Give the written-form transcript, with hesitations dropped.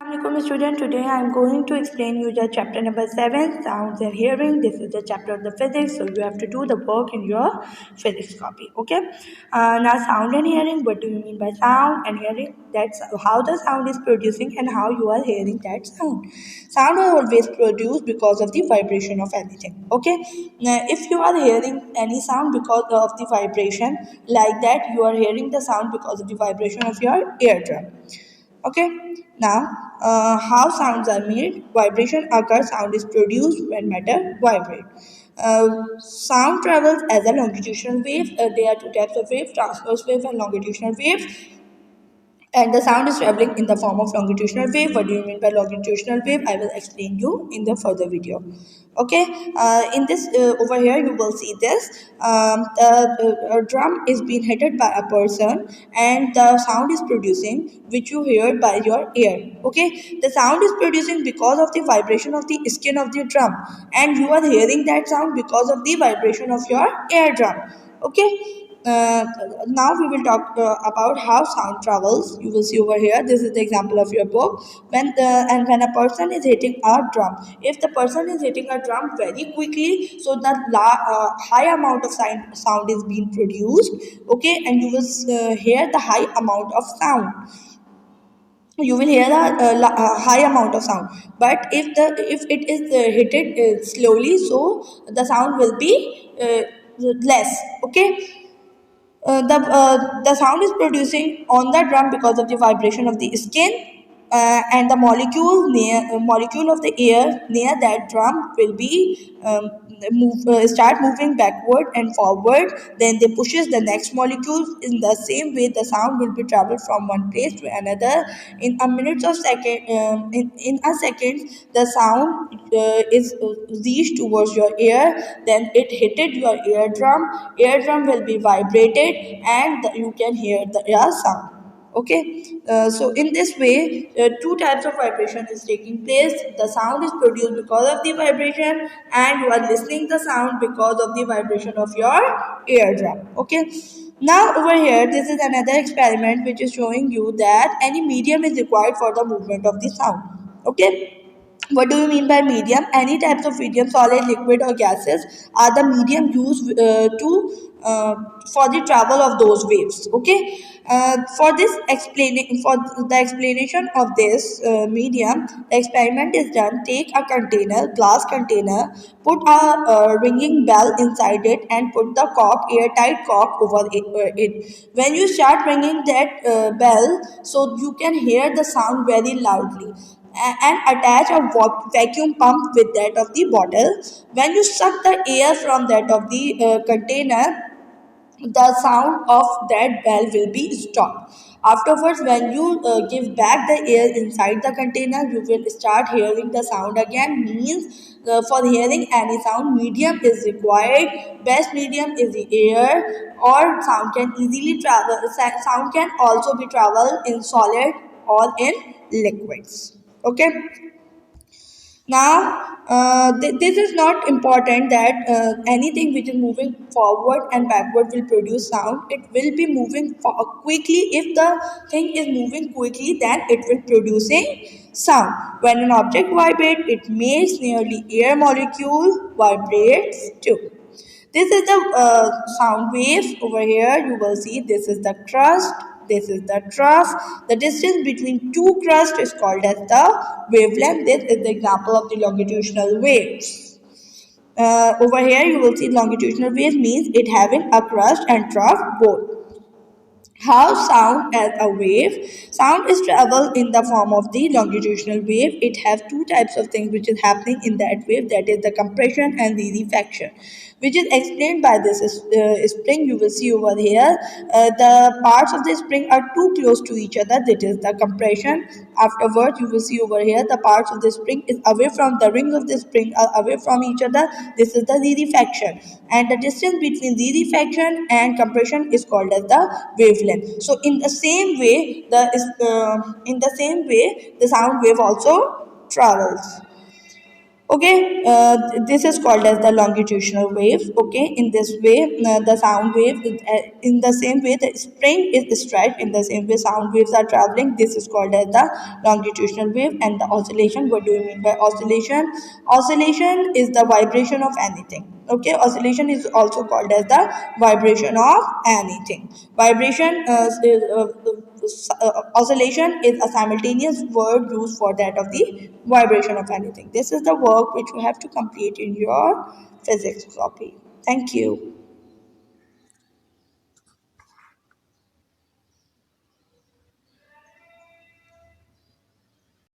Assalamualaikum student. Today I am going to explain you the chapter number 7, sounds and hearing. This is the chapter of the physics, so you have to do the work in your physics copy. Okay. Now sound and hearing. What do you mean by sound and hearing? That's how the sound is producing and how you are hearing that sound. Sound is always produced because of the vibration of anything. Okay. Now if you are hearing any sound because of the vibration, like that, you are hearing the sound because of the vibration of your eardrum. Okay, now how sounds are made? Vibration occurs, sound is produced when matter vibrate. Sound travels as a longitudinal wave. There are two types of wave, transverse wave and longitudinal wave, and the sound is traveling in the form of longitudinal wave. What do you mean by longitudinal wave? I will explain you in the further video. Okay, in this over here you will see this. The drum is being hit by a person and the sound is producing, which you hear by your ear. Okay, the sound is producing because of the vibration of the skin of the drum, and you are hearing that sound because of the vibration of your eardrum. Okay, uh, now we will talk about how sound travels. You will see over here. This is the example of your book. When a person is hitting a drum, if the person is hitting a drum very quickly, so that high amount of sound is being produced. Okay, and you will hear the high amount of sound. You will hear a high amount of sound, but if it is hit slowly, so the sound will be less. Okay, the sound is producing on the drum because of the vibration of the skin, and the molecule of the air near that drum will be start moving backward and forward. Then they pushes the next molecule. In the same way, the sound will be traveled from one place to another in a minute of second. In a second, the sound is reached towards your ear. Then it hit your eardrum. Eardrum will be vibrated, and you can hear the air sound. Okay, so in this way, two types of vibration is taking place. The sound is produced because of the vibration, and you are listening the sound because of the vibration of your eardrum. Okay, now over here, this is another experiment which is showing you that any medium is required for the movement of the sound. Okay, what do you mean by medium? Any types of medium, solid, liquid, or gases, are the medium used to for the travel of those waves. Okay, for the explanation of this medium, the experiment is done. Take a container, glass container, put a ringing bell inside it, and put the cork, airtight cork, over it. When you start ringing that bell, so you can hear the sound very loudly, and attach a vacuum pump with that of the bottle. When you suck the air from that of the container, the sound of that bell will be stopped. Afterwards, when you give back the air inside the container, you will start hearing the sound again. Means for hearing any sound, medium is required. Best medium is the air, or sound can easily travel. Sound can also be travel in solid or in liquids. Okay, now this is not important that anything which is moving forward and backward will produce sound. It will be moving quickly. If the thing is moving quickly, then it will producing sound. When an object vibrates, it makes nearly air molecule vibrates too. This is the sound wave. Over here you will see this is the crust, this is the trough. The distance between two crusts is called as the wavelength. This is the example of the longitudinal waves. Over here you will see longitudinal wave means it having a crust and trough both. How sound as a wave? Sound is travel in the form of the longitudinal wave. It has two types of things which is happening in that wave, that is the compression and the rarefaction, which is explained by this spring. You will see over here, the parts of the spring are too close to each other, that is the compression. Afterwards you will see over here the parts of the spring is away from the rings of the spring are away from each other, this is the rarefaction, and the distance between rarefaction and compression is called as the wavelength. So in the same way, the sound wave also travels. Okay, this is called as the longitudinal wave. Okay, in this way, the sound wave, in the same way, the spring is straight. In the same way, sound waves are traveling. This is called as the longitudinal wave. And the oscillation. What do you mean by oscillation? Oscillation is the vibration of anything. Okay, oscillation is also called as the vibration of anything. Vibration oscillation is a simultaneous word used for that of the vibration of anything. This is the work which you have to complete in your physics copy. Thank you.